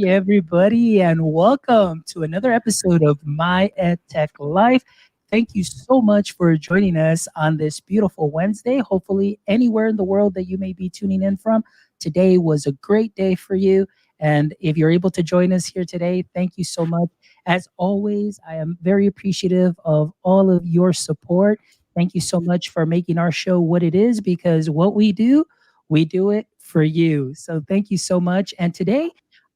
everybody, and welcome to another episode of My EdTech Life. Thank you so much for joining us on this beautiful Wednesday. Hopefully, anywhere in the world that you may be tuning in from, today was a great day for you. And if you're able to join us here today, thank you so much. As always, I am very appreciative of all of your support. Thank you so much for making our show what it is, because what we do it for you. So thank you so much. And today,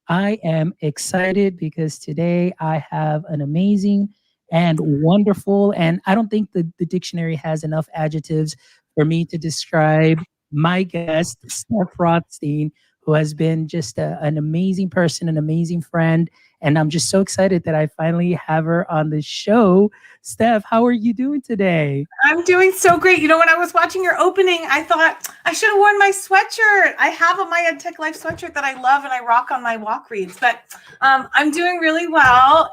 I am excited because today I have an amazing and wonderful, and I don't think the dictionary has enough adjectives for me to describe my guest, Steph Rothstein, who has been just an amazing person, an amazing friend. And I'm just so excited that I finally have her on the show. Steph, how are you doing today? I'm doing so great. You know, when I was watching your opening, I thought I should have worn my sweatshirt. I have a My EdTech Life sweatshirt that I love and I rock on my walk reads. But I'm doing really well.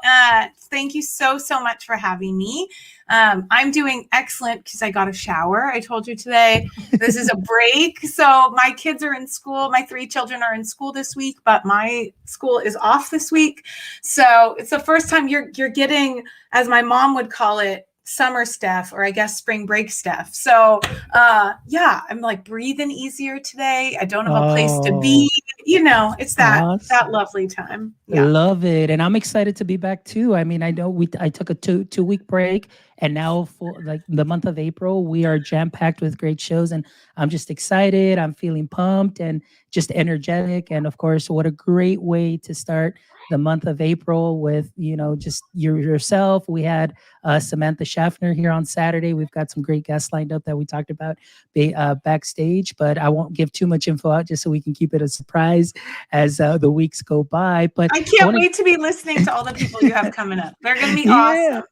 Thank you so much for having me. I'm doing excellent because I got a shower. I told you today this is a break. So my kids are in school. My 3 children are in school this week, but my school is off this week. So it's the first time you're getting, as my mom would call it, summer Steph, or I guess spring break Steph. So yeah, I'm like breathing easier today. I don't have a place to be. You know, it's that lovely time. Yeah. Love it. And I'm excited to be back too. I mean, I know I took a two-week break, and now for like the month of April, we are jam-packed with great shows, and I'm just excited. I'm feeling pumped and just energetic. And of course, what a great way to start the month of April with, just yourself. We had Samantha Schaffner here on Saturday. We've got some great guests lined up that we talked about backstage, but I won't give too much info out just so we can keep it a surprise as the weeks go by. But I can't wait to be listening to all the people you have coming up. They're going to be awesome.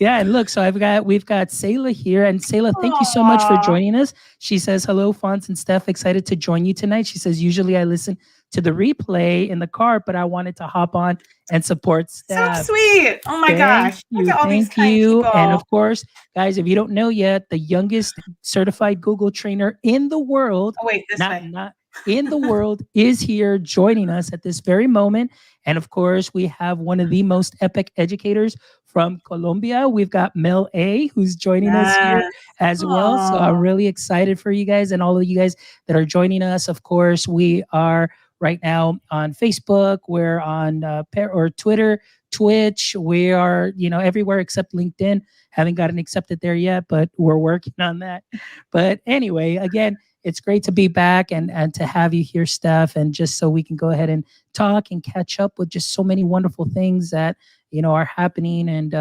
Yeah, and look, so we've got Sayla here, and Sayla, thank you so much for joining us. She says, "Hello, Fonz and Steph, excited to join you tonight." She says, "Usually I listen to the replay in the car, but I wanted to hop on and support Steph." So sweet! Oh my gosh! Look at all these kind people. And of course, guys, if you don't know yet, the youngest certified Google trainer in the world. Oh wait, this way. Not in the world is here joining us at this very moment. And of course, we have one of the most epic educators from Colombia. We've got Mel A, who's joining us here as well. So I'm really excited for you guys and all of you guys that are joining us. Of course, we are right now on Facebook. We're on or Twitter, Twitch. We are, everywhere except LinkedIn. Haven't gotten accepted there yet, but we're working on that. But anyway, again, it's great to be back and to have you here, Steph, and just so we can go ahead and talk and catch up with just so many wonderful things that are happening. And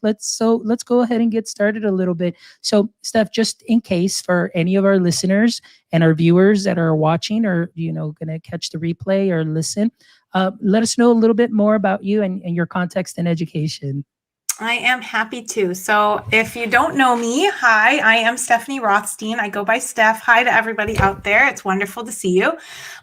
let's go ahead and get started a little bit. So, Steph, just in case for any of our listeners and our viewers that are watching or going to catch the replay or listen, let us know a little bit more about you and your context in education. I am happy to. So if you don't know me, hi, I am Stephanie Rothstein. I go by Steph. Hi to everybody out there. It's wonderful to see you.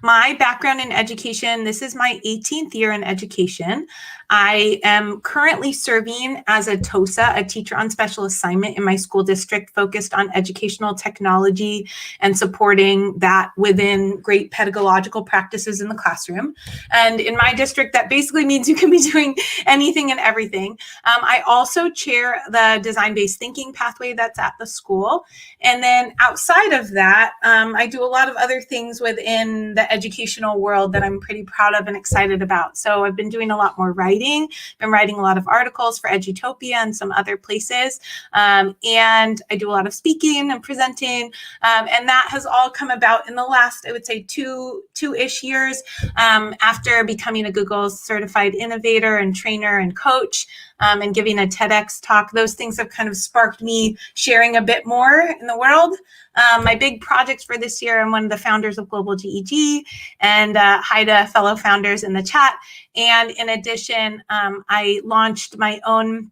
My background in education, this is my 18th year in education. I am currently serving as a TOSA, a teacher on special assignment in my school district, focused on educational technology and supporting that within great pedagogical practices in the classroom. And in my district, that basically means you can be doing anything and everything. I also chair the design-based thinking pathway that's at the school. And then outside of that, I do a lot of other things within the educational world that I'm pretty proud of and excited about. So I've been doing a lot more writing, been writing a lot of articles for Edutopia and some other places. And I do a lot of speaking and presenting. And that has all come about in the last, I would say, two-ish years after becoming a Google certified innovator and trainer and coach. And giving a TEDx talk. Those things have kind of sparked me sharing a bit more in the world. My big projects for this year, I'm one of the founders of Global GEG, and hi to fellow founders in the chat. And in addition, I launched my own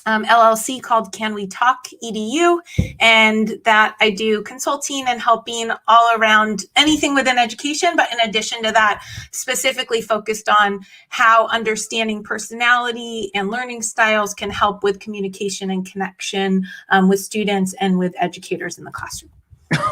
LLC called Can We Talk EDU, and that I do consulting and helping all around anything within education, but in addition to that, specifically focused on how understanding personality and learning styles can help with communication and connection with students and with educators in the classroom.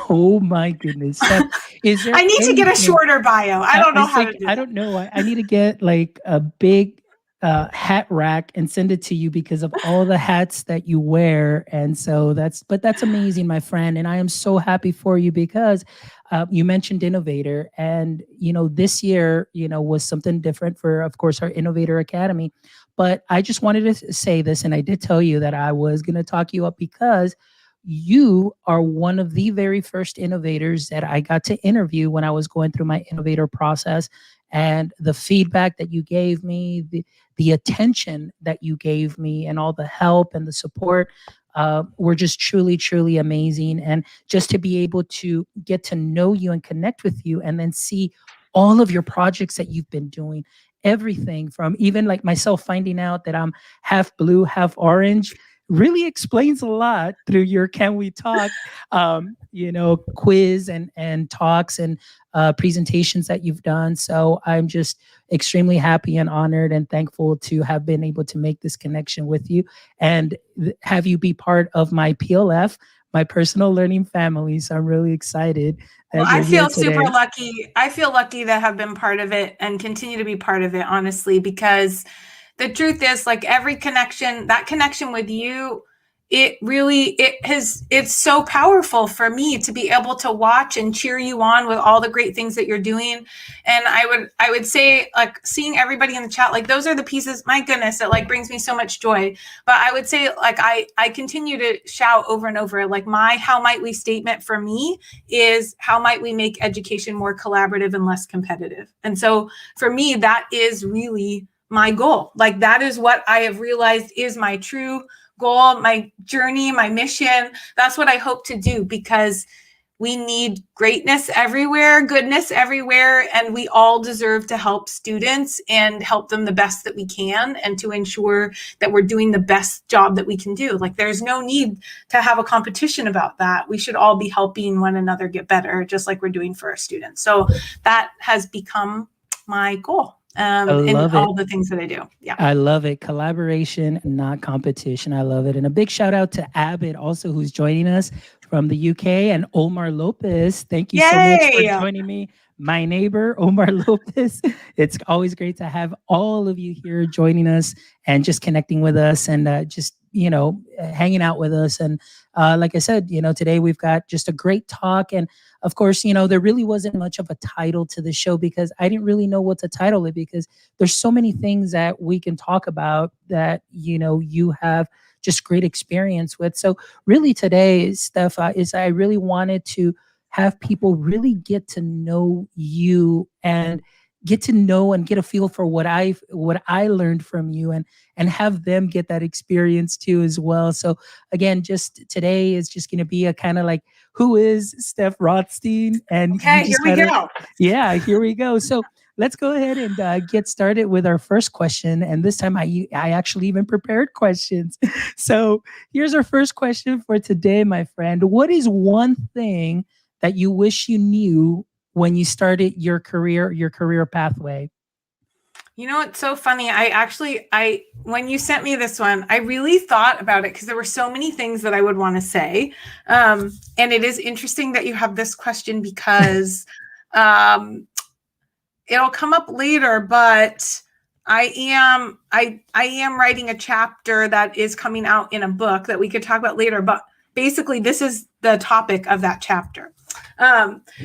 Oh my goodness, Steph, is there I need to get a anything? shorter bio. I don't know how to do I that. don't know. I need to get like a big hat rack and send it to you because of all the hats that you wear. And so that's amazing, my friend. And I am so happy for you because you mentioned innovator, and this year was something different for, of course, our Innovator Academy. But I just wanted to say this, and I did tell you that I was going to talk you up because you are one of the very first innovators that I got to interview when I was going through my innovator process. And the feedback that you gave me, the attention that you gave me, and all the help and the support were just truly, truly amazing. And just to be able to get to know you and connect with you, and then see all of your projects that you've been doing, everything from even like myself finding out that I'm half blue, half orange, really explains a lot through your Can We Talk, quiz and talks and presentations that you've done. So I'm just extremely happy and honored and thankful to have been able to make this connection with you and have you be part of my PLF, my personal learning family. So I'm really excited Well, that I you're here feel super today. lucky. I feel lucky to have been part of it and continue to be part of it, honestly, because the truth is, like, every connection, that connection with you, it's so powerful for me to be able to watch and cheer you on with all the great things that you're doing. And I would say, like, seeing everybody in the chat, like, those are the pieces, my goodness, it like brings me so much joy. But I would say, like, I continue to shout over and over, like, my how might we statement for me is how might we make education more collaborative and less competitive. And so for me, that is really my goal. Like, that is what I have realized is my true goal, my journey, my mission. That's what I hope to do, because we need greatness everywhere, goodness everywhere, and we all deserve to help students and help them the best that we can, and to ensure that we're doing the best job that we can do. Like, there's no need to have a competition about that. We should all be helping one another get better, just like we're doing for our students. So that has become my goal I in love it. all the things that I do. Yeah. I love it. Collaboration, not competition. I love it. And a big shout out to Abbott, also, who's joining us from the UK, and Omar Lopez. Thank you so much for Yay. joining me, my neighbor, Omar Lopez. It's always great to have all of you here joining us and just connecting with us and just, hanging out with us. And like I said, today we've got just a great talk. And of course, there really wasn't much of a title to the show because I didn't really know what to title it, because there's so many things that we can talk about that you have just great experience with. So really today, Steph, is I really wanted to have people really get to know you and get to know and get a feel for what I learned from you, and have them get that experience too as well. So again, just today is just going to be a kind of like, who is Steph Rothstein? And you Okay, here just we kind of, go. yeah, here we go. So let's go ahead and get started with our first question. And this time I actually even prepared questions. So here's our first question for today, my friend. What is one thing that you wish you knew when you started your career pathway? You know, it's so funny. When you sent me this one, I really thought about it because there were so many things that I would want to say. And it is interesting that you have this question because it'll come up later, but I am writing a chapter that is coming out in a book that we could talk about later. But basically, this is the topic of that chapter.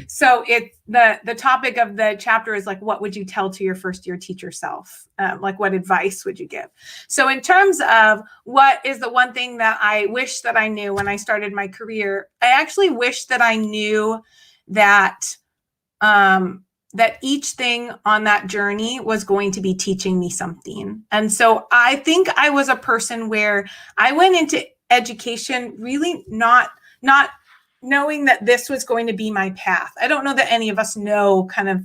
So the topic of the chapter is like, what would you tell to your first year teacher self? Like, what advice would you give? So in terms of what is the one thing that I wish that I knew when I started my career, I actually wish that I knew that that each thing on that journey was going to be teaching me something. And so I think I was a person where I went into education really not knowing that this was going to be my path. I don't know that any of us know, kind of,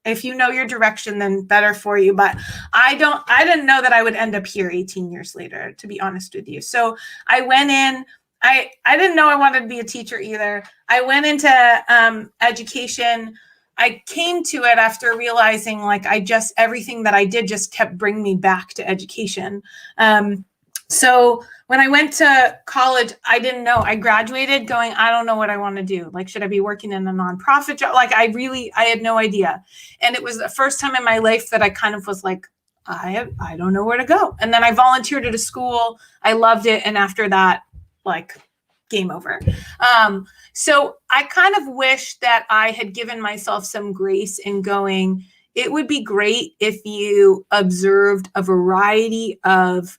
if you know your direction, then better for you. But I didn't know that I would end up here 18 years later, to be honest with you. So I went in, I didn't know I wanted to be a teacher either. I went into education. I came to it after realizing, like, everything that I did just kept bringing me back to education. So when I went to college, I didn't know. I graduated going, I don't know what I want to do. Like, should I be working in a nonprofit job? Like, I had no idea. And it was the first time in my life that I kind of was like, I don't know where to go. And then I volunteered at a school. I loved it. And after that, like, game over. So I kind of wish that I had given myself some grace in going, it would be great if you observed a variety of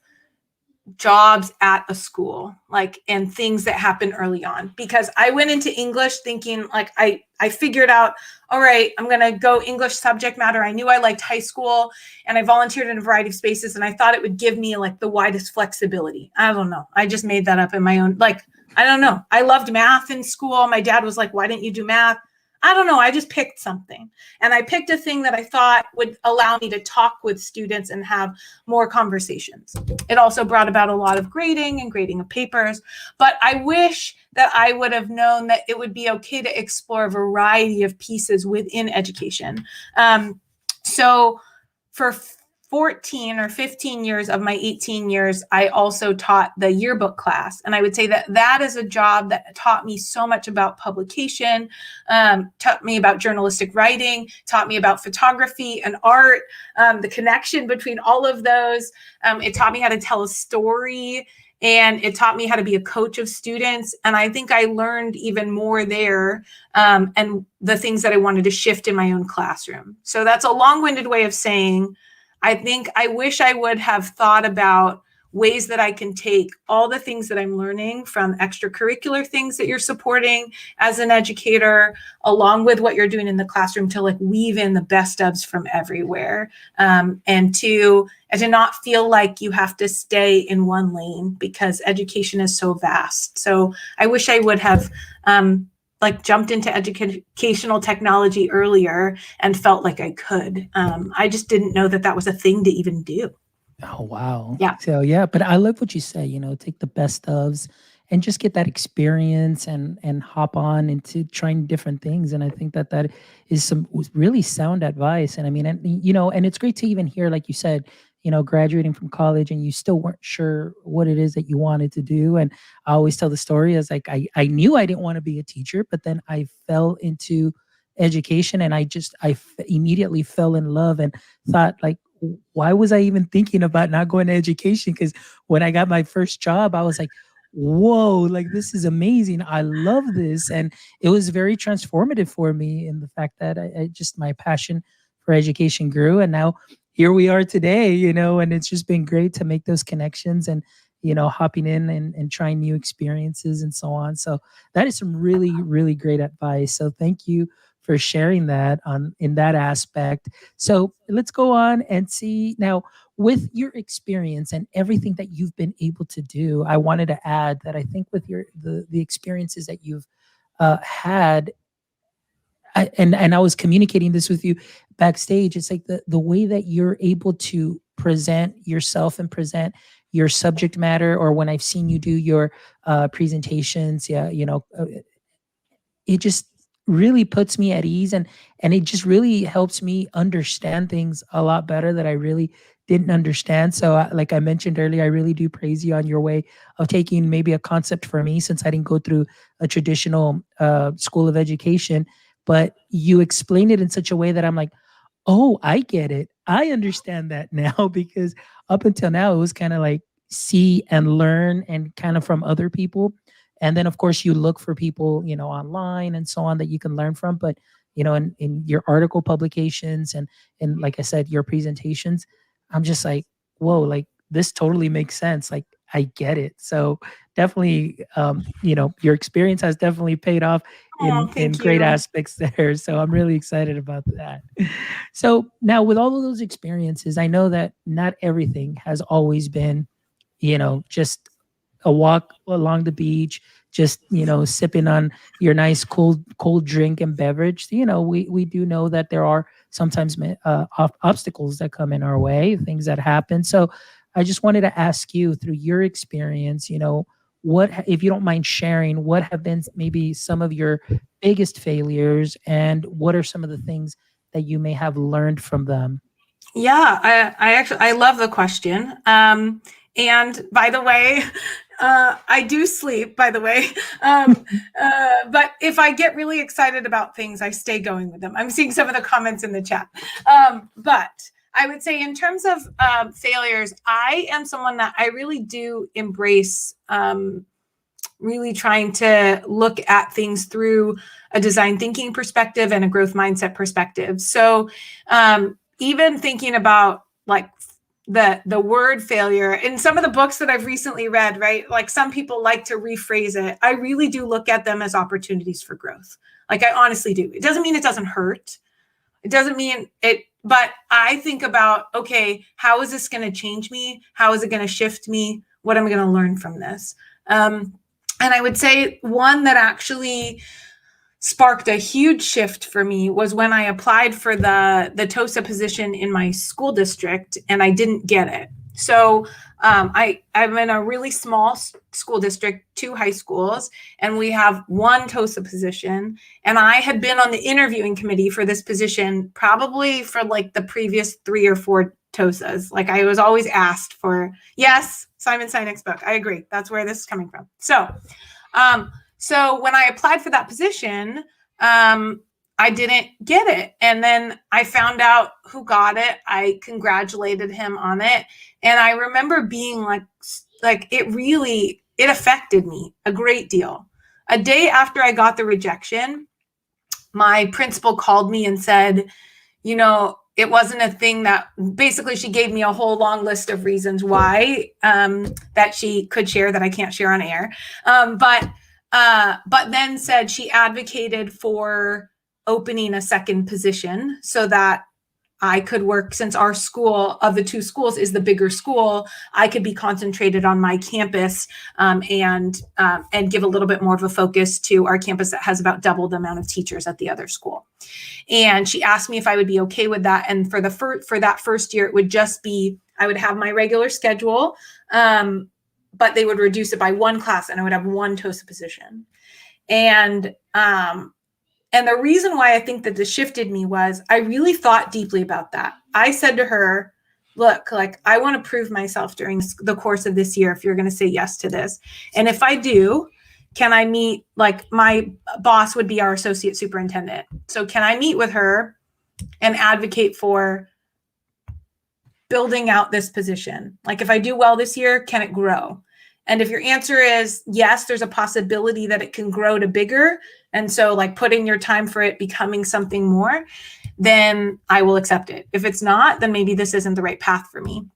jobs at a school, like, and things that happen early on, because I went into English thinking like I figured out, all right, I'm going to go English subject matter. I knew I liked high school and I volunteered in a variety of spaces and I thought it would give me like the widest flexibility. I don't know. I just made that up in my own, like, I don't know. I loved math in school. My dad was like, why didn't you do math? I don't know. I just picked something. And I picked a thing that I thought would allow me to talk with students and have more conversations. It also brought about a lot of grading and grading of papers. But I wish that I would have known that it would be okay to explore a variety of pieces within education. So for 14 or 15 years of my 18 years, I also taught the yearbook class. And I would say that that is a job that taught me so much about publication, taught me about journalistic writing, taught me about photography and art, the connection between all of those. It taught me how to tell a story, and it taught me how to be a coach of students. And I think I learned even more there, and the things that I wanted to shift in my own classroom. So that's a long-winded way of saying, I think I wish I would have thought about ways that I can take all the things that I'm learning from extracurricular things that you're supporting as an educator, along with what you're doing in the classroom, to like weave in the best ofs from everywhere, and to not feel like you have to stay in one lane, because education is so vast. So I wish I would have like jumped into educational technology earlier and felt like I could. I just didn't know that that was a thing to even do. Oh, wow. Yeah. So, yeah, but I love what you say, take the best ofs and just get that experience and hop on into trying different things. And I think that that is some really sound advice. And I mean, and it's great to even hear, like you said, graduating from college and you still weren't sure what it is that you wanted to do. And I always tell the story as like, I knew I didn't want to be a teacher, but then I fell into education and immediately fell in love and thought like, why was I even thinking about not going to education? Because when I got my first job, I was like, whoa, like this is amazing. I love this. And it was very transformative for me in the fact that I just, my passion for education grew. And now here we are today, and it's just been great to make those connections and, hopping in and trying new experiences and so on. So that is some really, really great advice. So thank you for sharing that in that aspect. So let's go on and see now, with your experience and everything that you've been able to do. I wanted to add that I think with the experiences that you've had, and I was communicating this with you backstage. It's like the way that you're able to present yourself and present your subject matter, or when I've seen you do your presentations, yeah, it just really puts me at ease, and it just really helps me understand things a lot better that I really didn't understand. So like I mentioned earlier, I really do praise you on your way of taking maybe a concept for me, since I didn't go through a traditional school of education, but you explained it in such a way that I'm like, oh, I get it. I understand that now because up until now, it was kind of like see and learn and kind of from other people. And then, of course, you look for people, online and so on that you can learn from. But, in your article publications and like I said, your presentations, I'm just like, whoa, like this totally makes sense. Like I get it. So definitely, your experience has definitely paid off Oh, in thank great you. aspects there. So I'm really excited about that. So now with all of those experiences, I know that not everything has always been, just a walk along the beach, just, sipping on your nice cold drink and beverage. We do know that there are sometimes obstacles that come in our way, things that happen. So I just wanted to ask you, through your experience, what, if you don't mind sharing, what have been maybe some of your biggest failures, and what are some of the things that you may have learned from them? Yeah, I actually I love the question. And by the way, I do sleep, by the way. But if I get really excited about things, I stay going with them. I'm seeing some of the comments in the chat. But I would say in terms of failures, I am someone that I really do embrace really trying to look at things through a design thinking perspective and a growth mindset perspective. So even thinking about like the word failure in some of the books that I've recently read, right? Like some people like to rephrase it. I really do look at them as opportunities for growth. Like I honestly do. It doesn't mean it doesn't hurt. It doesn't mean it, but I think about, okay, how is this going to change me? How is it going to shift me? What am I going to learn from this? And I would say one that actually sparked a huge shift for me was when I applied for the TOSA position in my school district and I didn't get it. So I'm in a really small school district, 2 high schools, and we have 1 TOSA position. And I had been on the interviewing committee for this position probably for like the previous 3 or 4 TOSAs. Like I was always asked for, yes, Simon Sinek's book. I agree. That's where this is coming from. So when I applied for that position, I didn't get it. And then I found out who got it. I congratulated him on it. And I remember being like it affected me a great deal. A day after I got the rejection, my principal called me and said, you know, it wasn't a thing that basically she gave me a whole long list of reasons why that she could share that I can't share on air. But then said she advocated for opening a second position so that I could work, since our school of the 2 schools is the bigger school, I could be concentrated on my campus and give a little bit more of a focus to our campus that has about double the amount of teachers at the other school. And she asked me if I would be okay with that. And for that first year, it would just be, I would have my regular schedule, but they would reduce it by 1 class and I would have 1 TOSA position. And the reason why I think that this shifted me was I really thought deeply about that. I said to her, look, like I want to prove myself during the course of this year if you're going to say yes to this. And if I do, can I meet, like my boss would be our associate superintendent. So can I meet with her and advocate for building out this position? Like if I do well this year, can it grow? And if your answer is yes, there's a possibility that it can grow to bigger. And so like put in your time for it becoming something more, then I will accept it. If it's not, then maybe this isn't the right path for me.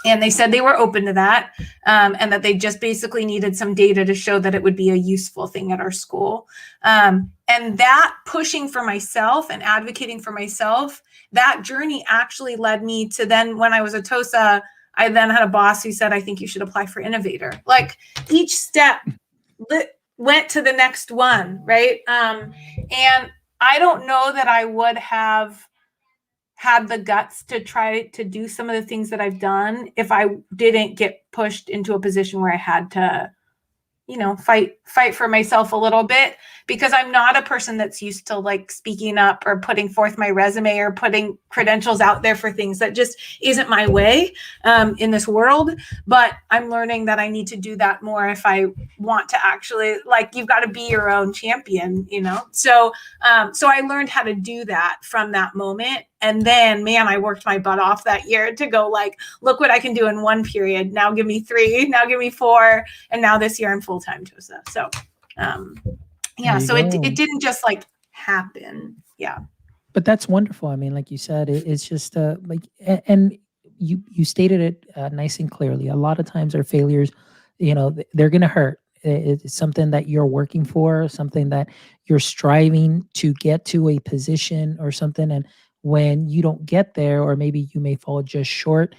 And they said they were open to that, and that they just basically needed some data to show that it would be a useful thing at our school. And that pushing for myself and advocating for myself, that journey actually led me to then when I was a TOSA, I then had a boss who said, I think you should apply for innovator. Like each step went to the next one, right? And I don't know that I would have had the guts to try to do some of the things that I've done if I didn't get pushed into a position where I had to, you know, fight for myself a little bit, because I'm not a person that's used to like speaking up or putting forth my resume or putting credentials out there for things. That just isn't my way in this world. But I'm learning that I need to do that more if I want to actually, like, you've got to be your own champion, you know? So I learned how to do that from that moment. And then, man, I worked my butt off that year to go like, look what I can do in 1 period. Now give me 3, now give me 4. And now this year I'm full-time TOSA. So, yeah, so it didn't just like happen. Yeah. But that's wonderful. I mean, like you said, it's just like, and you stated it nice and clearly. A lot of times our failures, you know, they're going to hurt. It's something that you're working for, something that you're striving to get to a position or something. And when you don't get there, or maybe you may fall just short,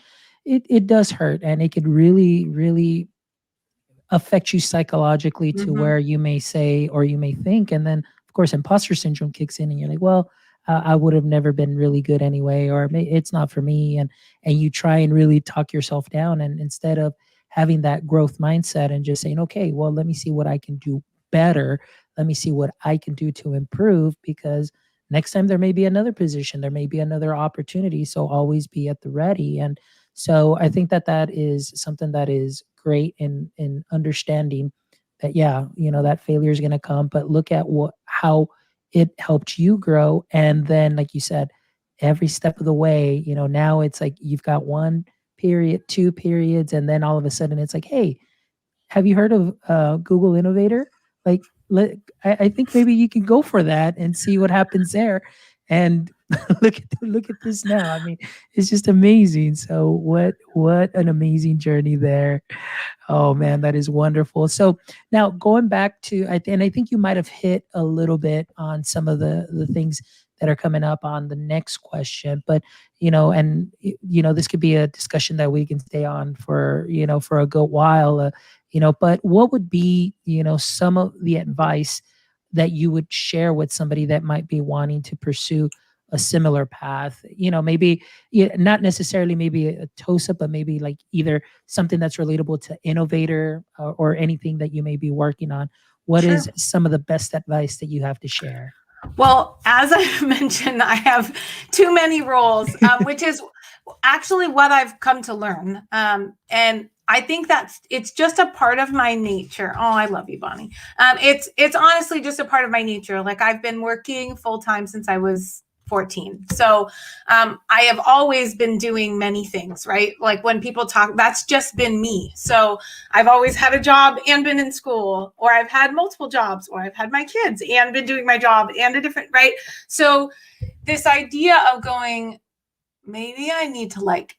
it does hurt. And it could really, really affect you psychologically to where you may say, or you may think, and then of course imposter syndrome kicks in and you're like, well, I would have never been really good anyway, or it's not for me. And you try and really talk yourself down. And instead of having that growth mindset and just saying, okay, well, let me see what I can do better. Let me see what I can do to improve, because next time there may be another position, there may be another opportunity. So always be at the ready. And So I think that that is something that is great in understanding that, yeah, that failure is going to come, but look at how it helped you grow. And then, like you said, every step of the way, now it's like you've got one period, two periods, and then all of a sudden it's like, hey, have you heard of Google Innovator? Like, I think maybe you can go for that and see what happens there. And look at this now. I mean, it's just amazing. So what an amazing journey there. Oh man, that is wonderful. So now going back to, and I think you might have hit a little bit on some of the things that are coming up on the next question, but this could be a discussion that we can stay on for a good while. But what would be some of the advice that you would share with somebody that might be wanting to pursue a similar path? Maybe, not necessarily maybe a TOSA, but maybe like either something that's relatable to innovator, or anything that you may be working on. What Sure. is some of the best advice that you have to share? Well, as I mentioned, I have too many roles, which is actually what I've come to learn. And I think it's just a part of my nature. Oh, I love you, Bonnie. It's honestly just a part of my nature. Like, I've been working full time since I was 14. So I have always been doing many things, right? Like, when people talk, that's just been me. So I've always had a job and been in school, or I've had multiple jobs, or I've had my kids and been doing my job and a different, right? So this idea of going, maybe I need to like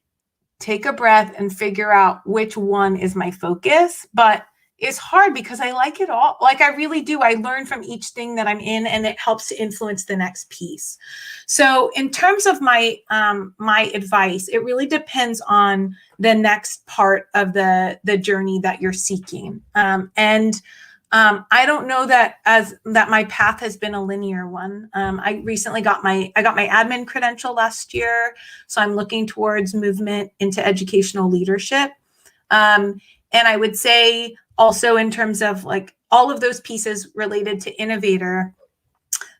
take a breath and figure out which one is my focus, but it's hard because I like it all. Like, I really do. I learn from each thing that I'm in, and it helps to influence the next piece. So in terms of my my advice, it really depends on the next part of the journey that you're seeking. I don't know that my path has been a linear one. I recently got my admin credential last year, so I'm looking towards movement into educational leadership. And I would say also, in terms of like all of those pieces related to innovator,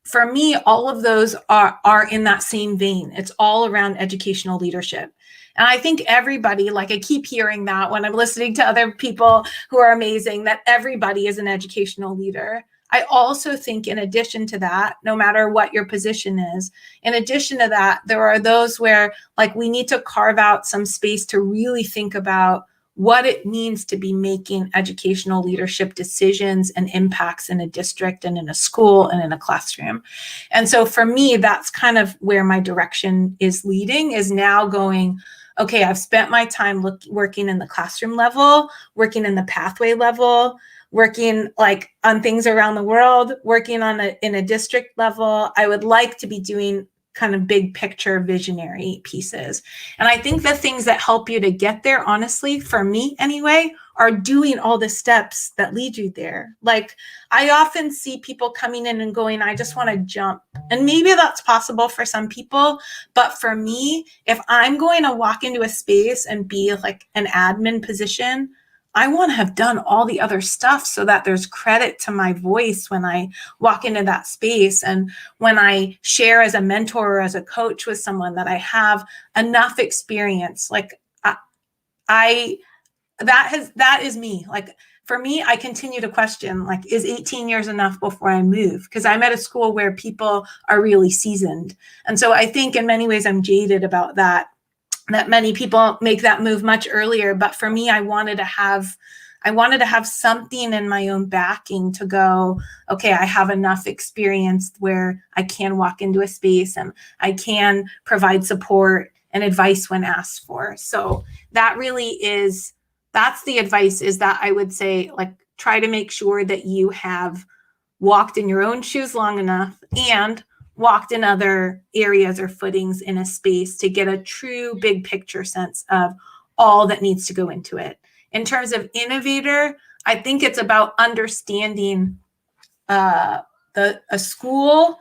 for me, all of those are in that same vein. It's all around educational leadership. And I think everybody, like, I keep hearing that when I'm listening to other people who are amazing, that everybody is an educational leader. I also think, in addition to that, no matter what your position is, in addition to that, there are those where, like, we need to carve out some space to really think about what it means to be making educational leadership decisions and impacts in a district and in a school and in a classroom. And so for me, that's kind of where my direction is leading, is now going, okay, I've spent my time working in the classroom level, working in the pathway level, working like on things around the world, working in a district level. I would like to be doing kind of big picture visionary pieces. And I think the things that help you to get there, honestly, for me anyway, are doing all the steps that lead you there. Like, I often see people coming in and going, I just want to jump. And maybe that's possible for some people. But for me, if I'm going to walk into a space and be like an admin position, I want to have done all the other stuff so that there's credit to my voice when I walk into that space. And when I share as a mentor or as a coach with someone, that I have enough experience. Like, that is me. Like, for me, I continue to question, like, is 18 years enough before I move? Because I'm at a school where people are really seasoned. And so I think in many ways I'm jaded about that many people make that move much earlier. But for me, I wanted to have something in my own backing to go, okay, I have enough experience where I can walk into a space and I can provide support and advice when asked for. So that really that's the advice, is that I would say, like, try to make sure that you have walked in your own shoes long enough and walked in other areas or footings in a space to get a true big picture sense of all that needs to go into it. In terms of innovator, I think it's about understanding a school,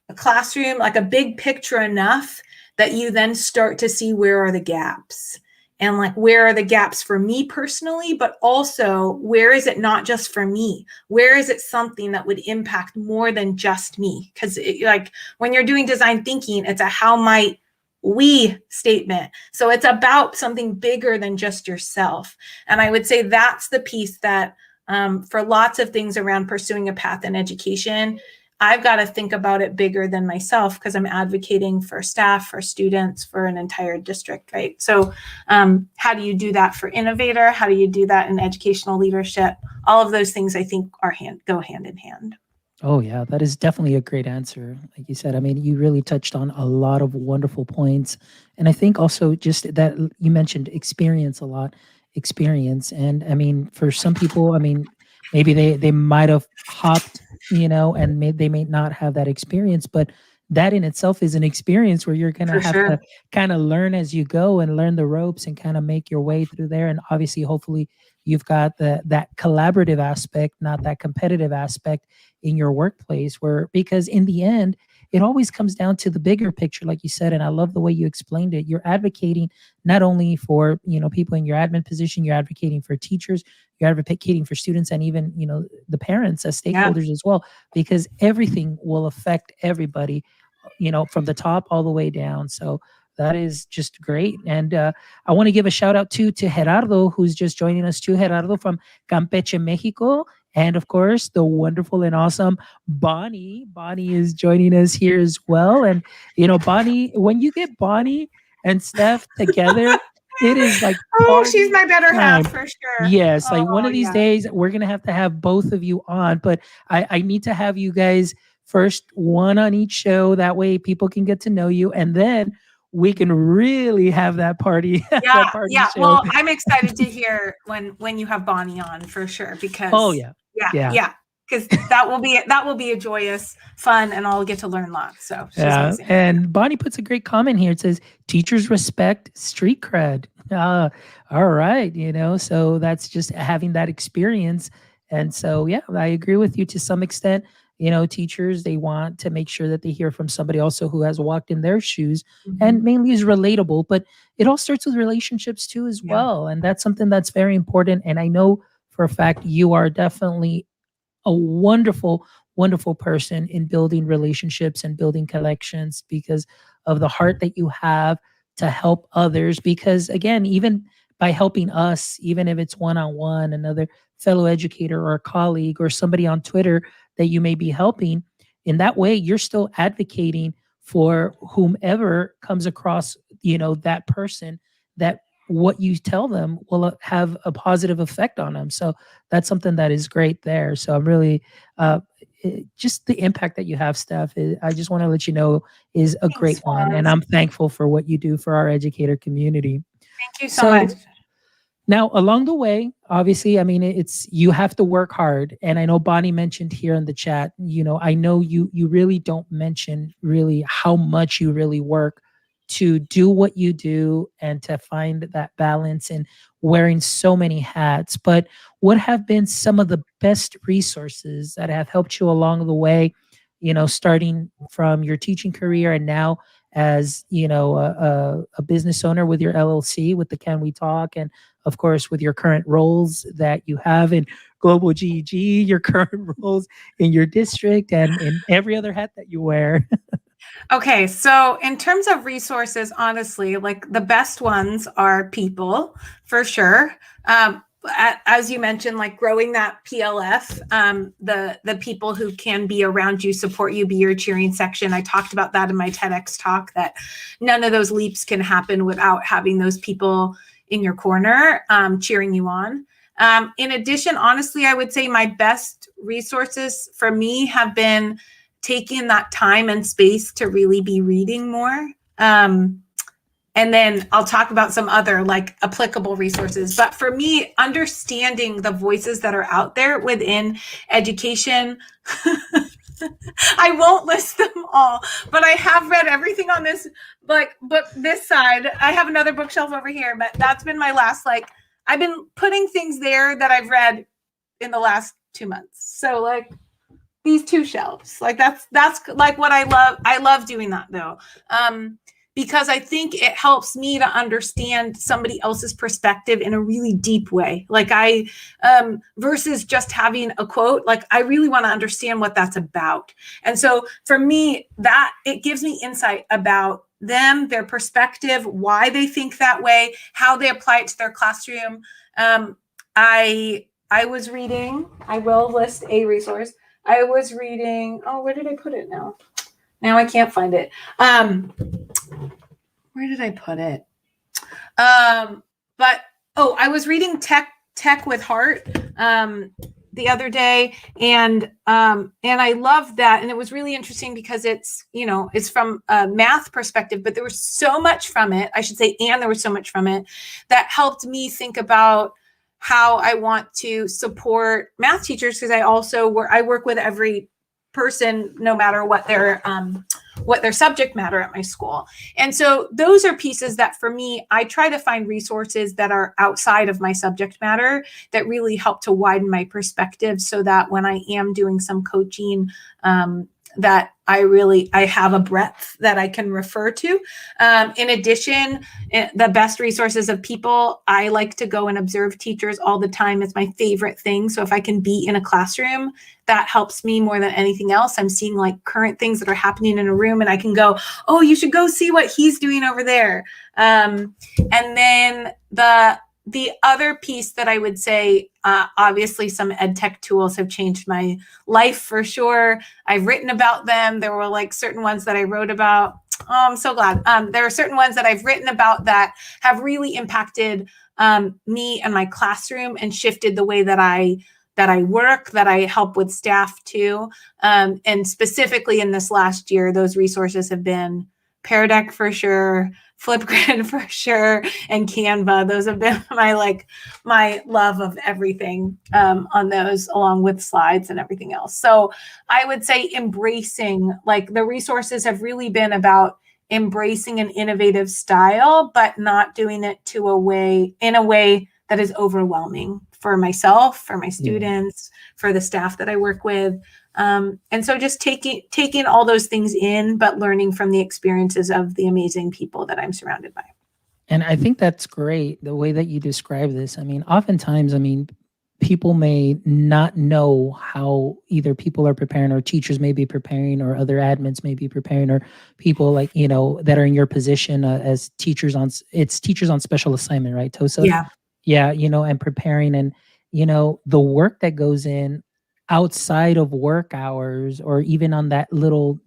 a classroom, like a big picture enough that you then start to see where are the gaps. And like, where are the gaps for me personally, but also where is it not just for me? Where is it something that would impact more than just me? Because like, when you're doing design thinking, it's a how might we statement. So it's about something bigger than just yourself. And I would say that's the piece that for lots of things around pursuing a path in education, I've got to think about it bigger than myself because I'm advocating for staff, for students, for an entire district, right? So how do you do that for innovator? How do you do that in educational leadership? All of those things I think go hand in hand. Oh, yeah, that is definitely a great answer. Like you said, I mean, you really touched on a lot of wonderful points. And I think also just that you mentioned experience a lot, experience. And I mean, for some people, I mean, maybe they might have hopped, and they may not have that experience, but that in itself is an experience where you're going to For have to sure. kind of learn as you go and learn the ropes and kind of make your way through there. And obviously, hopefully, you've got that collaborative aspect, not that competitive aspect in your workplace, where because in the end it always comes down to the bigger picture, like you said. And I love the way you explained it. You're advocating not only for people in your admin position, you're advocating for teachers, you're advocating for students, and even the parents as stakeholders as well, because everything will affect everybody, from the top all the way down. So that is just great. And I want to give a shout out to Gerardo, who's just joining us too. Gerardo from Campeche, Mexico. And of course, the wonderful and awesome Bonnie. Bonnie is joining us here as well. And, Bonnie, when you get Bonnie and Steph together, it is like She's my better time. half for sure. Yes, like one of these days, we're going to have both of you on. But I need to have you guys first, one on each show. That way people can get to know you. And then we can really have that party. Yeah, Show. Well, I'm excited to hear when you have Bonnie on for sure because because that will be a joyous, fun, and I'll get to learn lots. So she's amazing. And Bonnie puts a great comment here. It says, "Teachers respect street cred." All right, so that's just having that experience. And so, yeah, I agree with you to some extent. Teachers, they want to make sure that they hear from somebody also who has walked in their shoes and mainly is relatable. But it all starts with relationships too as well. And that's something that's very important. And I know for a fact you are definitely a wonderful, wonderful person in building relationships and building connections because of the heart that you have to help others. Because again, even by helping us, even if it's one-on-one, another fellow educator or a colleague or somebody on Twitter that you may be helping, in that way, you're still advocating for whomever comes across, that person, that what you tell them will have a positive effect on them. So that's something that is great there. So I'm really, just the impact that you have, Steph, I just want to let you know is a great one. And I'm thankful for what you do for our educator community. Thank you so much. Now, along the way, obviously, I mean, you have to work hard. And I know Bonnie mentioned here in the chat, I know you really don't mention really how much you really work to do what you do and to find that balance in wearing so many hats. But what have been some of the best resources that have helped you along the way, starting from your teaching career and now as, a business owner with your LLC, with the Can We Talk, and of course, with your current roles that you have in Global GEG, your current roles in your district, and in every other hat that you wear? Okay, so in terms of resources, honestly, like the best ones are people, for sure. As you mentioned, like growing that PLF, the people who can be around you, support you, be your cheering section. I talked about that in my TEDx talk, that none of those leaps can happen without having those people in your corner, cheering you on. In addition, honestly, I would say my best resources for me have been taking that time and space to really be reading more. And then I'll talk about some other like applicable resources. But for me, understanding the voices that are out there within education, I won't list them all, but I have read everything on this book this side. I have another bookshelf over here, but that's been my last, I've been putting things there that I've read in the last 2 months. So like these two shelves, like that's like what I love. I love doing that though. Because I think it helps me to understand somebody else's perspective in a really deep way. Like versus just having a quote, like I really want to understand what that's about. And so for me, that it gives me insight about them, their perspective, why they think that way, how they apply it to their classroom. I was reading, I will list a resource. I was reading, oh, where did I put it now? Now I can't find it. Where did I put it? I was reading Tech with Heart the other day, and I loved that, and it was really interesting because it's from a math perspective, but there was so much from it, I should say, and there was so much from it that helped me think about how I want to support math teachers, because I work with every person, no matter what their subject matter at my school. And so those are pieces that for me, I try to find resources that are outside of my subject matter that really help to widen my perspective, so that when I am doing some coaching, that I have a breadth that I can refer to. In addition, the best resources of people, I like to go and observe teachers all the time. It's my favorite thing. So if I can be in a classroom, that helps me more than anything else. I'm seeing like current things that are happening in a room, and I can go, oh, you should go see what he's doing over there. And then the other piece that I would say, obviously some EdTech tools have changed my life for sure. I've written about them. There were like certain ones that I wrote about. Oh, I'm so glad. There are certain ones that I've written about that have really impacted me and my classroom and shifted the way that I work, that I help with staff too. And specifically in this last year, those resources have been Pear Deck for sure, Flipgrid for sure, and Canva. Those have been my love of everything on those, along with slides and everything else. So I would say embracing, like, the resources have really been about embracing an innovative style, but not doing it in a way that is overwhelming for myself, for my students, for the staff that I work with. And so just taking all those things in, but learning from the experiences of the amazing people that I'm surrounded by. And I think that's great, the way that you describe this. I mean, oftentimes, people may not know how either people are preparing, or teachers may be preparing, or other admins may be preparing, or people that are in your position as teachers on special assignment, right, Tosa? Yeah, and preparing, and the work that goes in outside of work hours, or even on that little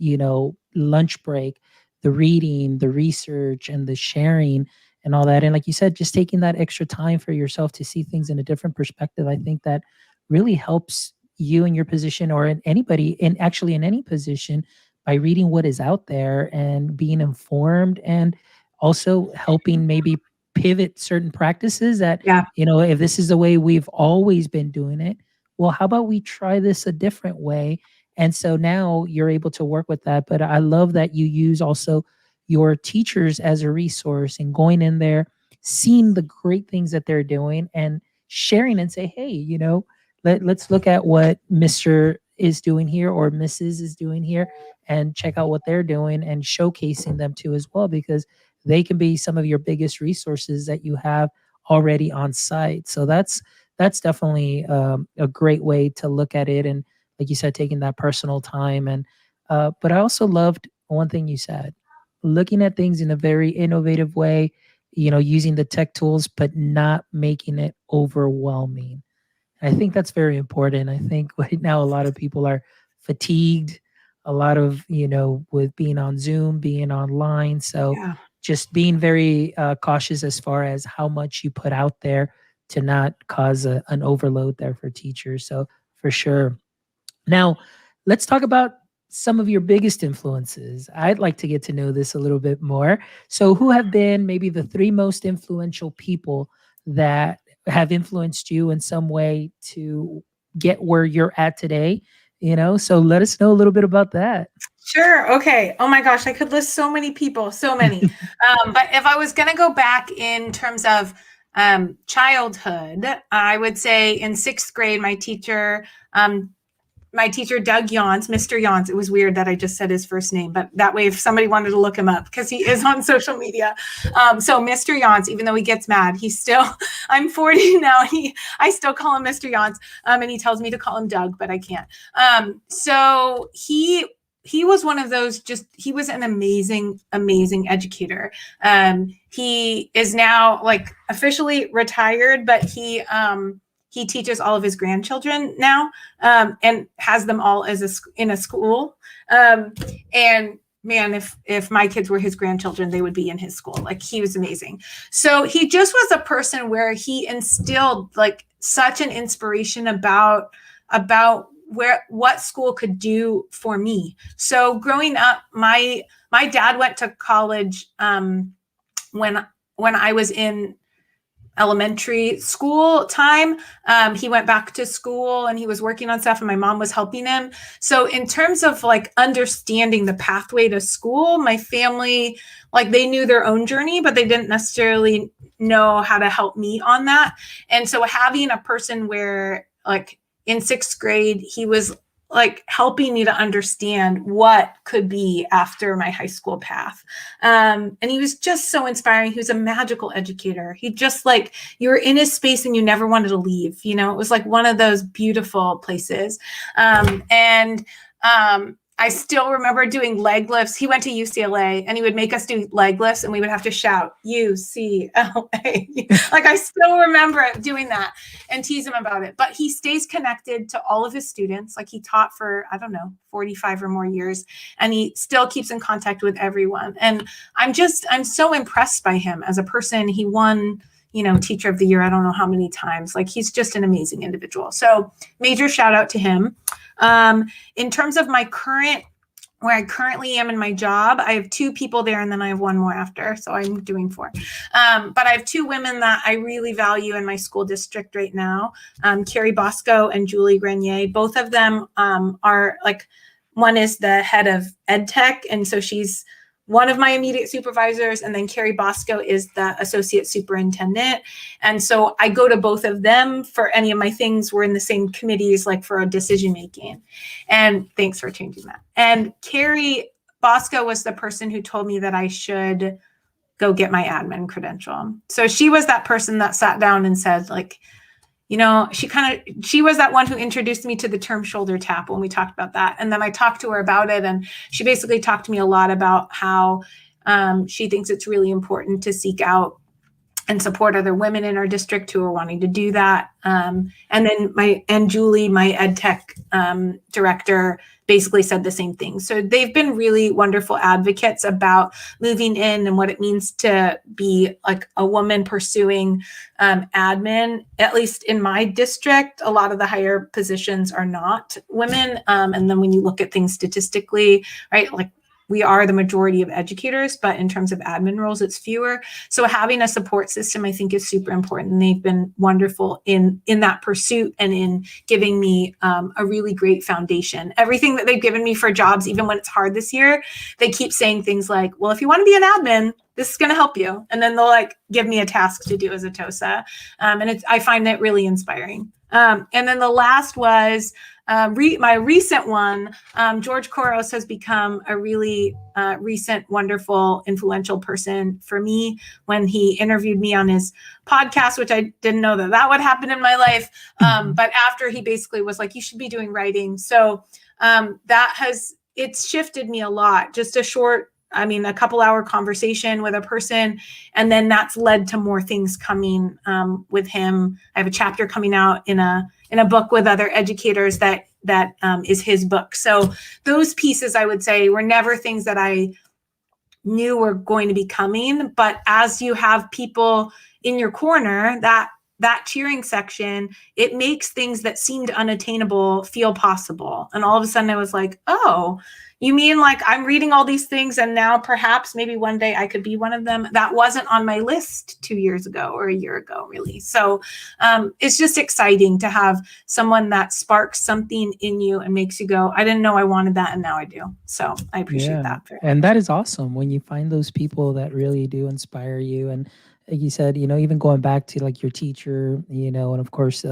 lunch break, the reading, the research, and the sharing, and all that. And like you said, just taking that extra time for yourself to see things in a different perspective, I think that really helps you in your position, or in anybody, actually in any position, by reading what is out there and being informed, and also helping maybe pivot certain practices that, if this is the way we've always been doing it, well, how about we try this a different way? And so now you're able to work with that. But I love that you use also your teachers as a resource, and going in there, seeing the great things that they're doing, and sharing, and say, hey, let's look at what Mr. is doing here, or Mrs. is doing here, and check out what they're doing, and showcasing them too as well, because they can be some of your biggest resources that you have already on site. So that's definitely a great way to look at it. And like you said, taking that personal time. And but I also loved one thing you said, looking at things in a very innovative way, using the tech tools, but not making it overwhelming. I think that's very important. I think right now a lot of people are fatigued, a lot of, with being on Zoom, being online. So just being very cautious as far as how much you put out there, to not cause an overload there for teachers. So for sure. Now, let's talk about some of your biggest influences. I'd like to get to know this a little bit more. So who have been maybe the 3 most influential people that have influenced you in some way to get where you're at today? So let us know a little bit about that. Sure. Okay. Oh my gosh, I could list so many people, so many. But if I was going to go back in terms of childhood, I would say in 6th grade, my teacher, Doug Yons, Mr. Yons. It was weird that I just said his first name, but that way, if somebody wanted to look him up, because he is on social media. So Mr. Yons, even though he gets mad, I'm 40 now. I still call him Mr. Yons. And he tells me to call him Doug, but I can't. So he he was one of those, just he was an amazing educator. He is now like officially retired, but he teaches all of his grandchildren now, and has them all in a school. And man, if my kids were his grandchildren, they would be in his school. Like, he was amazing. So he just was a person where he instilled like such an inspiration about what school could do for me. So growing up, my dad went to college when I was in elementary school time. He went back to school and he was working on stuff, and my mom was helping him. So in terms of like understanding the pathway to school, my family, like, they knew their own journey, but they didn't necessarily know how to help me on that. And so having a person where, like, in sixth grade, he was like helping me to understand what could be after my high school path. And he was just so inspiring. He was a magical educator. He just, like, you were in his space and you never wanted to leave. You know, it was like one of those beautiful places. And I still remember doing leg lifts. He went to UCLA and he would make us do leg lifts and we would have to shout UCLA. Like, I still remember doing that and tease him about it. But he stays connected to all of his students. Like, he taught for, I don't know, 45 or more years, and he still keeps in contact with everyone. And I'm so impressed by him as a person. He won, Teacher of the Year, I don't know how many times. Like, he's just an amazing individual. So major shout out to him. In terms of where I currently am in my job, I have 2 people there, and then I have 1 more after. So I'm doing 4. But I have 2 women that I really value in my school district right now, Carrie Bosco and Julie Grenier. Both of them are, like, one is the head of EdTech, and so she's one of my immediate supervisors, and then Carrie Bosco is the associate superintendent. And so I go to both of them for any of my things. We're in the same committees, like, for a decision making. And thanks for changing that. And Carrie Bosco was the person who told me that I should go get my admin credential. So she was that person that sat down and said, like, she was that one who introduced me to the term shoulder tap when we talked about that. And then I talked to her about it, and she basically talked to me a lot about how she thinks it's really important to seek out and support other women in our district who are wanting to do that. And then Julie, my EdTech director, basically said the same thing. So they've been really wonderful advocates about moving in and what it means to be, like, a woman pursuing admin. At least in my district, a lot of the higher positions are not women. And then when you look at things statistically, right, like, we are the majority of educators, but in terms of admin roles, it's fewer. So having a support system, I think, is super important. And they've been wonderful in that pursuit and in giving me a really great foundation. Everything that they've given me for jobs, even when it's hard this year, they keep saying things like, well, if you want to be an admin, this is going to help you. And then they'll, like, give me a task to do as a TOSA. And I find that really inspiring. And then the last was my recent one. George Koros has become a really recent, wonderful, influential person for me when he interviewed me on his podcast, which I didn't know that would happen in my life. But after, he basically was like, you should be doing writing. So it's shifted me a lot. Just a couple hour conversation with a person. And then that's led to more things coming with him. I have a chapter coming out in a book with other educators that is his book. So those pieces, I would say, were never things that I knew were going to be coming. But as you have people in your corner, that cheering section, it makes things that seemed unattainable feel possible. And all of a sudden I was like, oh, you mean, like, I'm reading all these things and now perhaps maybe one day I could be one of them? That wasn't on my list 2 years ago or a year ago, really. So it's just exciting to have someone that sparks something in you and makes you go, I didn't know I wanted that, and now I do. So I appreciate that. And that is awesome when you find those people that really do inspire you. And like you said, even going back to, like, your teacher, and of course,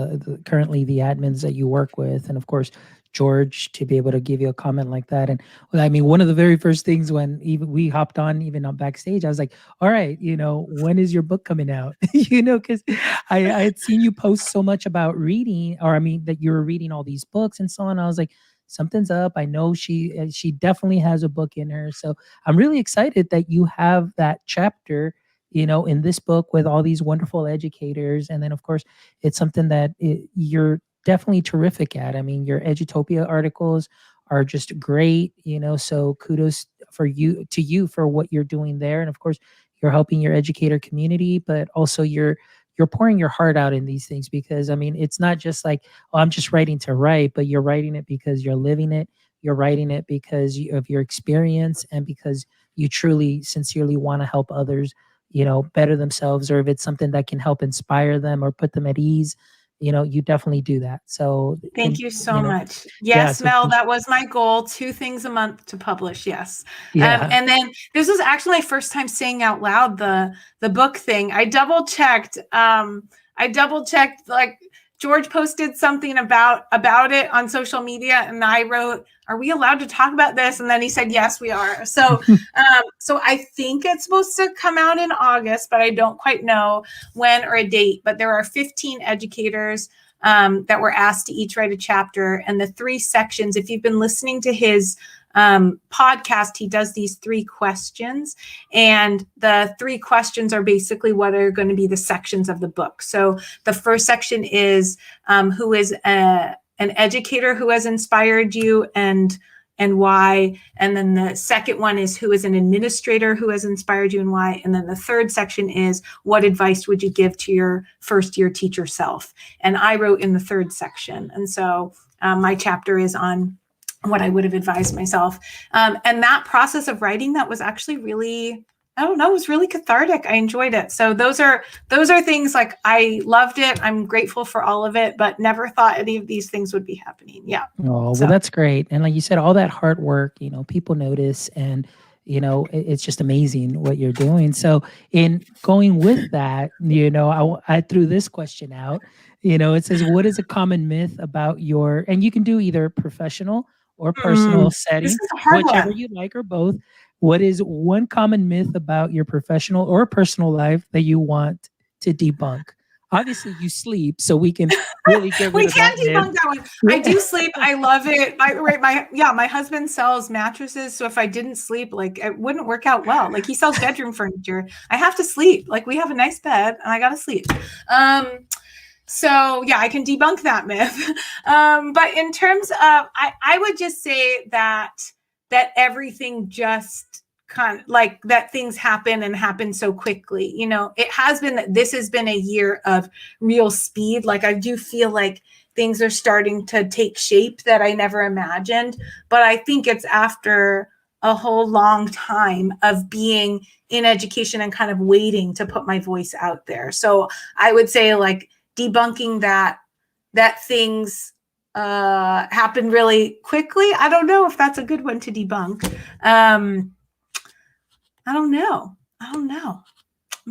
currently the admins that you work with, and of course, George, to be able to give you a comment like that. And I mean, one of the very first things when even we hopped on, even on backstage, I was like, all right, when is your book coming out? Because I had seen you post so much about reading, or I mean, that you were reading all these books and so on. I was like, something's up. I know she definitely has a book in her. So I'm really excited that you have that chapter, in this book with all these wonderful educators. And then, of course, it's something that you're definitely terrific at. I mean, your Edutopia articles are just great, so kudos to you for what you're doing there. And of course, you're helping your educator community, but also you're pouring your heart out in these things, because I mean, it's not just like, oh, I'm just writing to write, but you're writing it because you're living it. You're writing it because of your experience, and because you truly sincerely want to help others, better themselves, or if it's something that can help inspire them or put them at ease, you definitely do that. So, Thank and you so much. yeah, Yes, so Mel, that was my goal. 2 things a month to publish. Yes. yeah. And then this was actually my first time saying out loud the book thing. I double checked. Like George posted something about it on social media, and I wrote, "Are we allowed to talk about this?" And then he said, "Yes, we are." So so I think it's supposed to come out in August, but I don't quite know when or a date. But there are 15 educators that were asked to each write a chapter, and the 3 sections. If you've been listening to his podcast, he does these 3 questions, and the 3 questions are basically what are going to be the sections of the book. So the first section is who is an educator who has inspired you, and why. And then the second one is who is an administrator who has inspired you, and why. And then the third section is what advice would you give to your first year teacher self. And I wrote in the third section. And so my chapter is on what I would have advised myself. And that process of writing that was actually really, I don't know, it was really cathartic. I enjoyed it. So those are things like I loved it. I'm grateful for all of it, but never thought any of these things would be happening. Yeah. Oh, So. well, that's great. And like you said, all that hard work, people notice, and, it's just amazing what you're doing. So in going with that, I threw this question out, it says, what is a common myth about and you can do either professional or personal This setting, is a hard whichever one. you like, or both. What is one common myth about your professional or personal life that you want to debunk? Obviously, you sleep, so we can really get rid We of can that myth. debunk that one. I do sleep. I love it. My husband sells mattresses, so if I didn't sleep, like it wouldn't work out well. Like he sells bedroom furniture. I have to sleep. Like we have a nice bed, and I gotta sleep. So yeah, I can debunk that myth. But in terms of, I would just say that everything just kind of like that things happen so quickly. It has been that this has been a year of real speed. Like I do feel like things are starting to take shape that I never imagined. But I think it's after a whole long time of being in education and kind of waiting to put my voice out there. So I would say like debunking that things happen really quickly. I don't know if that's a good one to debunk. I don't know. I'm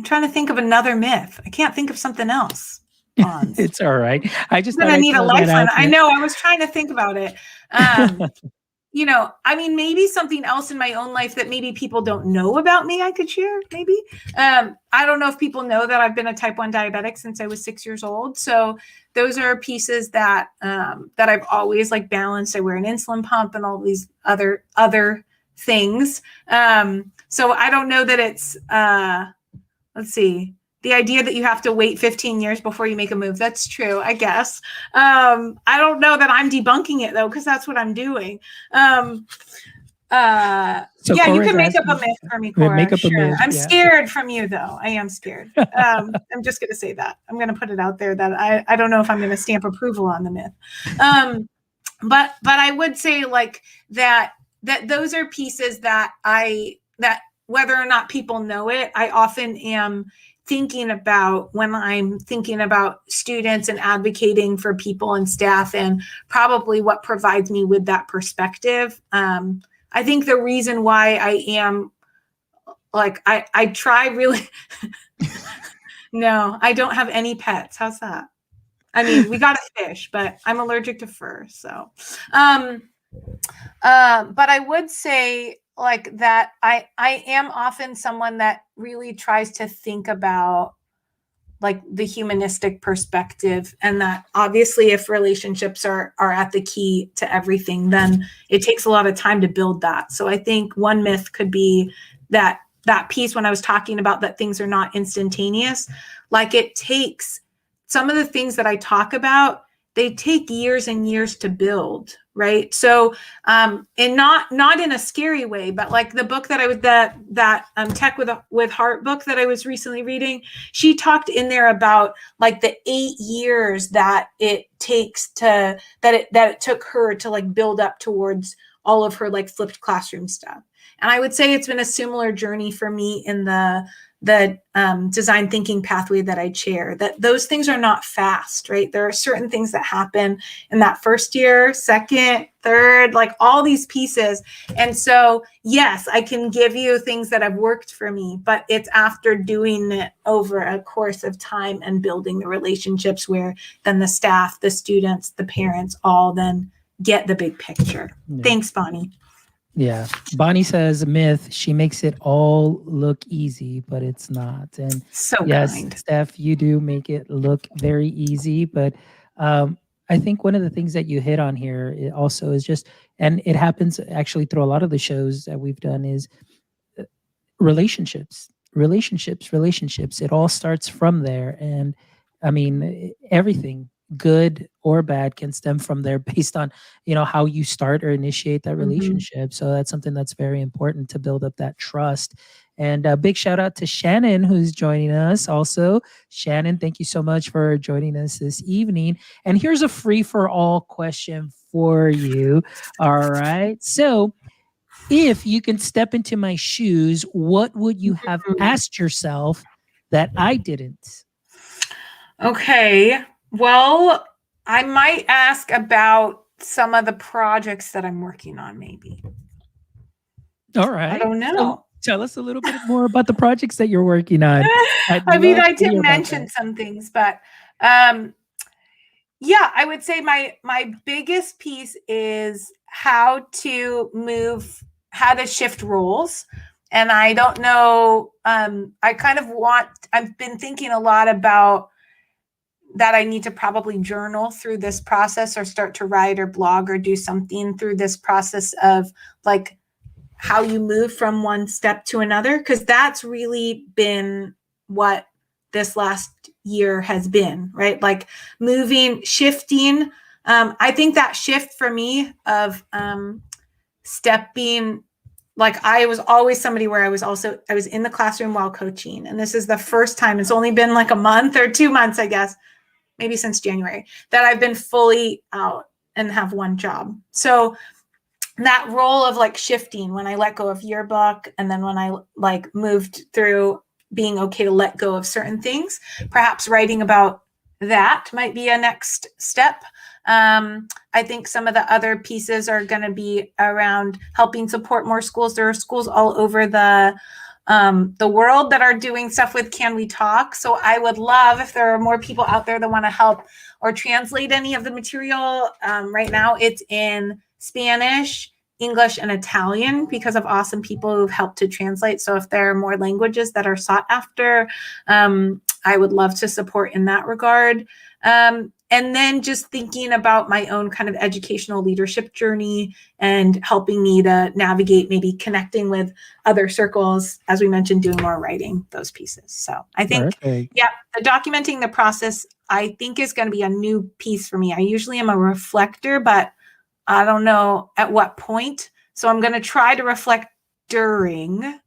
trying to think of another myth. I can't think of something else. It's all right. I just I'm thought gonna I'd need a throw that lifeline. out I there. know. I was trying to think about it. I mean, maybe something else in my own life that maybe people don't know about me I could share, maybe. I don't know if people know that I've been a type 1 diabetic since I was 6 years old. So those are pieces that that I've always like balanced. I wear an insulin pump and all these other things. So I don't know that it's, let's see, the idea that you have to wait 15 years before you make a move. That's true, I guess. I don't know that I'm debunking it though, because that's what I'm doing. So Yeah, you can make up a myth for me, Cora. Make up a Sure. myth. I'm Yeah. scared from you though. I am scared. I'm just going to say that. I'm going to put it out there that I don't know if I'm going to stamp approval on the myth. But I would say like that those are pieces that that whether or not people know it, I often am thinking about when I'm thinking about students and advocating for people and staff, and probably what provides me with that perspective. I think the reason why I am like, I try really, no, I don't have any pets. How's that? I mean, we got a fish, but I'm allergic to fur. So, but I would say like that I am often someone that really tries to think about like the humanistic perspective, and that obviously if relationships are at the key to everything, then it takes a lot of time to build that. So I think one myth could be that piece when I was talking about that things are not instantaneous. Like, it takes some of the things that I talk about, they take years and years to build, right? So and not in a scary way, but like the book that I was that Tech with Heart book that I was recently reading, she talked in there about like the 8 years that it takes to that it took her to like build up towards all of her like flipped classroom stuff. And I would say it's been a similar journey for me in the design thinking pathway that I chair, that those things are not fast, right? There are certain things that happen in that first year, second, third, like all these pieces. And so, yes, I can give you things that have worked for me, but it's after doing it over a course of time and building the relationships where then the staff, the students, the parents all then get the big picture. Yeah. Thanks, Bonnie. Yeah. Bonnie says myth, she makes it all look easy, but it's not. And so yes, kind. Steph, you do make it look very easy. But I think one of the things that you hit on here also is just, and it happens actually through a lot of the shows that we've done, is relationships. It all starts from there. And I mean, everything good or bad can stem from there based on, how you start or initiate that relationship. So that's something that's very important to build up that trust. And a big shout out to Shannon, who's joining us also. Shannon, thank you so much for joining us this evening. And here's a free for all question for you. All right. So if you can step into my shoes, what would you have asked yourself that I didn't? Okay. Well, I might ask about some of the projects that I'm working on, maybe. All right. I don't know. So tell us a little bit more about the projects that you're working on. I mean, I did mention some things, but yeah, I would say my biggest piece is how to shift roles. And I don't know, I've been thinking a lot about that I need to probably journal through this process or start to write or blog or do something through this process of like how you move from one step to another, because that's really been what this last year has been, right? Like moving, shifting. I think that shift for me of stepping, like I was always somebody where I was in the classroom while coaching. And this is the first time, it's only been like a month or 2 months, I guess, maybe since January, that I've been fully out and have one job. So that role of like shifting when I let go of yearbook, and then when I like moved through being okay to let go of certain things, perhaps writing about that might be a next step. I think some of the other pieces are going to be around helping support more schools. There are schools all over the world that are doing stuff with Can We Talk? So I would love if there are more people out there that want to help or translate any of the material. Right now it's in Spanish, English, and Italian because of awesome people who've helped to translate. So if there are more languages that are sought after, I would love to support in that regard. And then just thinking about my own kind of educational leadership journey and helping me to navigate, maybe connecting with other circles, as we mentioned, doing more writing, those pieces. So I think, yeah, the documenting the process, I think is going to be a new piece for me. I usually am a reflector, but I don't know at what point. So I'm going to try to reflect during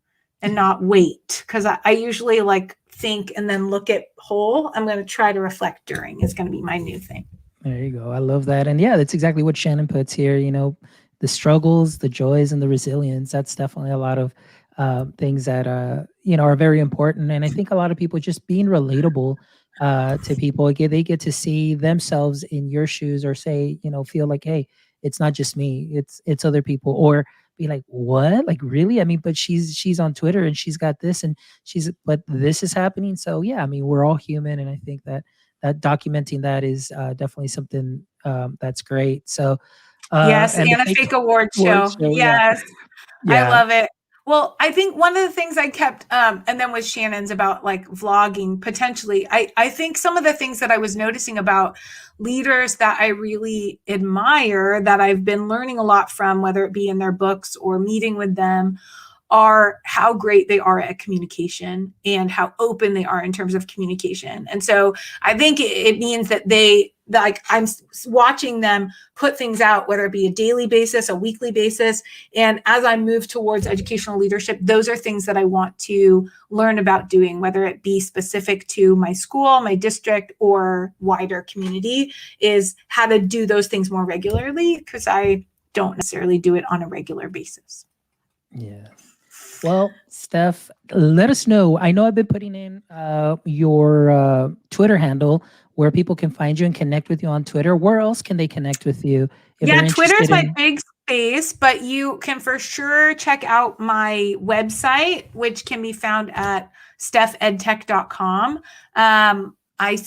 and not wait, because I usually like think and then look at whole. I'm going to try to reflect during is going to be my new thing. There you go. I love that. And yeah, that's exactly what Shannon puts here. The struggles, the joys, and the resilience. That's definitely a lot of things that are very important. And I think a lot of people just being relatable to people, they get to see themselves in your shoes, or say, feel like, hey, it's not just me, it's other people, or be like, what? Like, really? I mean, but she's on Twitter and she's got this, and but this is happening. So yeah, I mean, we're all human, and I think that documenting that is definitely something that's great. So yes, and a fake award show. Yes. Yeah. I love it. Well, I think one of the things I kept, and then with Shannon's about like vlogging potentially, I think some of the things that I was noticing about leaders that I really admire, that I've been learning a lot from, whether it be in their books or meeting with them, are how great they are at communication and how open they are in terms of communication. And so I think it means that like I'm watching them put things out, whether it be a daily basis, a weekly basis. And as I move towards educational leadership, those are things that I want to learn about doing, whether it be specific to my school, my district, or wider community, is how to do those things more regularly, because I don't necessarily do it on a regular basis. Yeah. Well, Steph, let us know. I know I've been putting in your Twitter handle where people can find you and connect with you on Twitter. Where else can they connect with you if they're Yeah, Twitter is interested my in? big space, but you can for sure check out my website, which can be found at stephedtech.com. I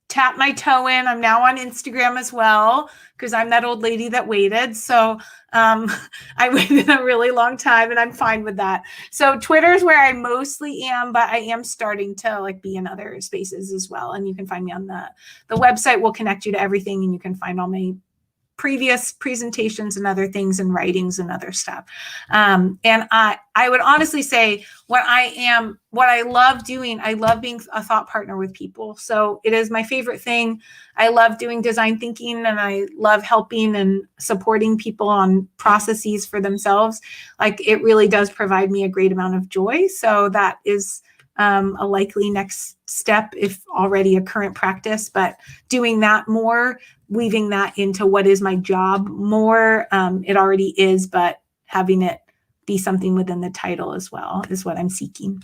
tap my toe in. I'm now on Instagram as well, because I'm that old lady that waited. So I waited a really long time, and I'm fine with that. So Twitter is where I mostly am, but I am starting to like be in other spaces as well. And you can find me on the website. Will connect you to everything, and you can find all my previous presentations and other things and writings and other stuff. And I would honestly say what I love doing, I love being a thought partner with people. So it is my favorite thing. I love doing design thinking, and I love helping and supporting people on processes for themselves. Like, it really does provide me a great amount of joy. So that is a likely next step, if already a current practice, but doing that more, weaving that into what is my job more. It already is, but having it be something within the title as well is what I'm seeking.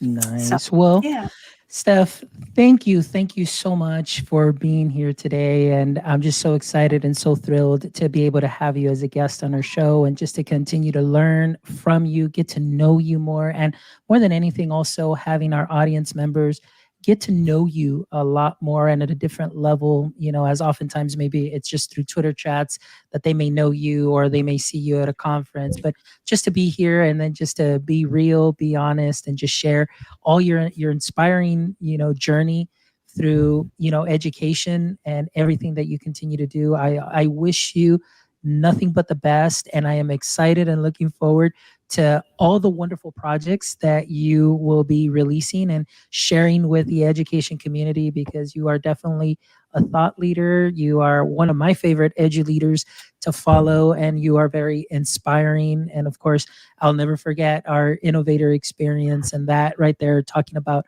So, Nice. Well, yeah. Steph, thank you. Thank you so much for being here today. And I'm just so excited and so thrilled to be able to have you as a guest on our show and just to continue to learn from you, get to know you more. And more than anything, also having our audience members get to know you a lot more and at a different level, as oftentimes maybe it's just through Twitter chats that they may know you or they may see you at a conference. But just to be here and then just to be real, be honest, and just share all your inspiring journey through education and everything that you continue to do. I wish you nothing but the best, and I am excited and looking forward to all the wonderful projects that you will be releasing and sharing with the education community, because you are definitely a thought leader. You are one of my favorite edu leaders to follow, and you are very inspiring. And of course, I'll never forget our innovator experience, and that right there, talking about,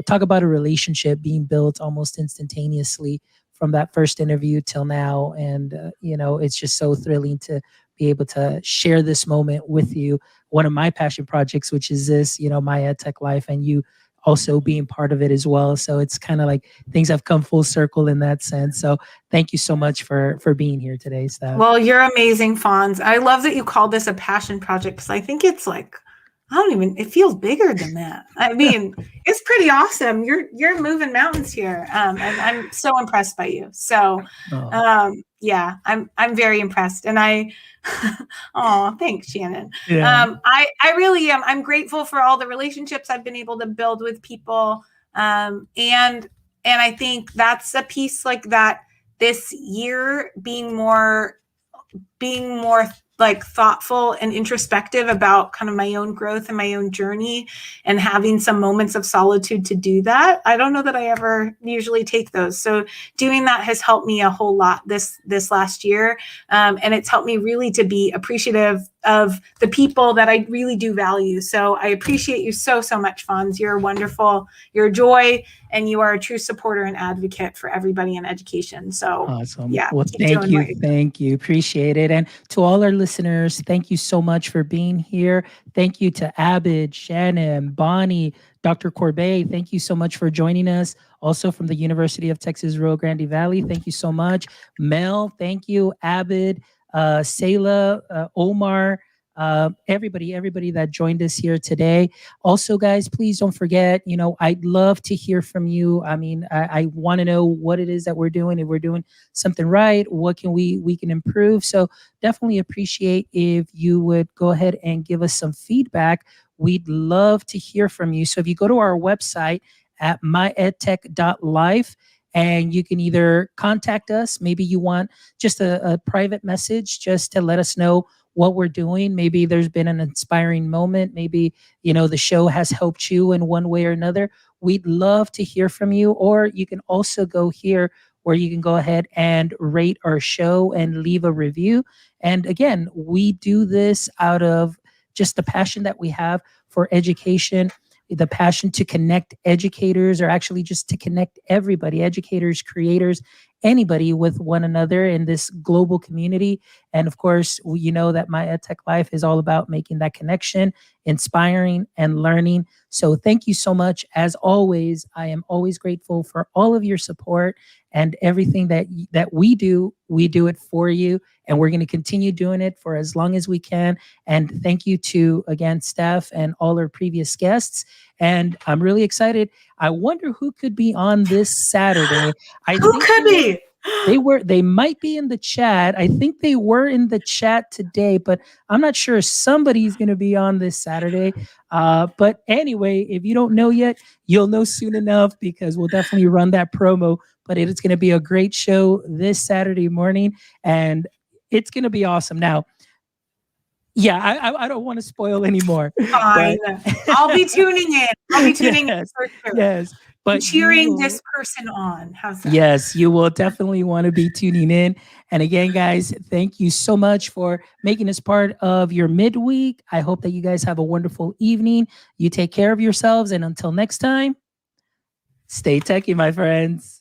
talk about a relationship being built almost instantaneously from that first interview till now. And, it's just so thrilling to be able to share this moment with you. One of my passion projects, which is this, my EdTech life, and you also being part of it as well. So it's kind of like things have come full circle in that sense. So thank you so much for being here today, Steph. Well, you're amazing, Fonz. I love that you called this a passion project, because I think it's like, it feels bigger than that. I mean, it's pretty awesome. You're moving mountains here. And I'm so impressed by you. So, yeah, I'm very impressed. And oh, thanks, Shannon. Yeah. I really am. I'm grateful for all the relationships I've been able to build with people. And I think that's a piece like that this year, being more like thoughtful and introspective about kind of my own growth and my own journey, and having some moments of solitude to do that. I don't know that I ever usually take those. So doing that has helped me a whole lot this last year. And it's helped me really to be appreciative of the people that I really do value. So I appreciate you so much, Fonz. You're wonderful. You're a joy, and you are a true supporter and advocate for everybody in education. So Awesome. yeah, Well, keep doing what you're doing. thank you. Appreciate it. And to all our listeners, thank you so much for being here. Thank you to Abid, Shannon, Bonnie, Dr. Corbet. Thank you so much for joining us. Also from the University of Texas, Rio Grande Valley. Thank you so much. Mel, thank you. Abid, Sayla, Omar, everybody that joined us here today. Also, guys, please don't forget, I'd love to hear from you. I mean, I want to know what it is that we're doing. If we're doing something right, what can we can improve. So definitely appreciate if you would go ahead and give us some feedback. We'd love to hear from you. So if you go to our website at myedtech.life, and you can either contact us, maybe you want just a private message just to let us know what we're doing. Maybe there's been an inspiring moment. Maybe, the show has helped you in one way or another. We'd love to hear from you. Or you can also go here where you can go ahead and rate our show and leave a review. And again, we do this out of just the passion that we have for education, the passion to connect educators, or actually just to connect everybody, educators, creators, anybody with one another in this global community. And of course, you know that My EdTech Life is all about making that connection, inspiring, and learning. So thank you so much. As always, I am always grateful for all of your support and everything that we do it for you. And we're going to continue doing it for as long as we can. And thank you to, again, Steph and all our previous guests. And I'm really excited. I wonder who could be on this Saturday. I Who think could be? they might be in the chat. I think they were in the chat today, but I'm not sure somebody's going to be on this Saturday. But anyway, if you don't know yet, you'll know soon enough, because we'll definitely run that promo. But it's going to be a great show this Saturday morning, and it's going to be awesome. Now, yeah, I don't want to spoil anymore. Fine. But I'll be tuning in. I'll be tuning in yes, for sure. yes. But Cheering this person on. How's that? yes, you will definitely want to be tuning in. And again, guys, thank you so much for making this part of your midweek. I hope that you guys have a wonderful evening. You take care of yourselves. And until next time, stay techy, my friends.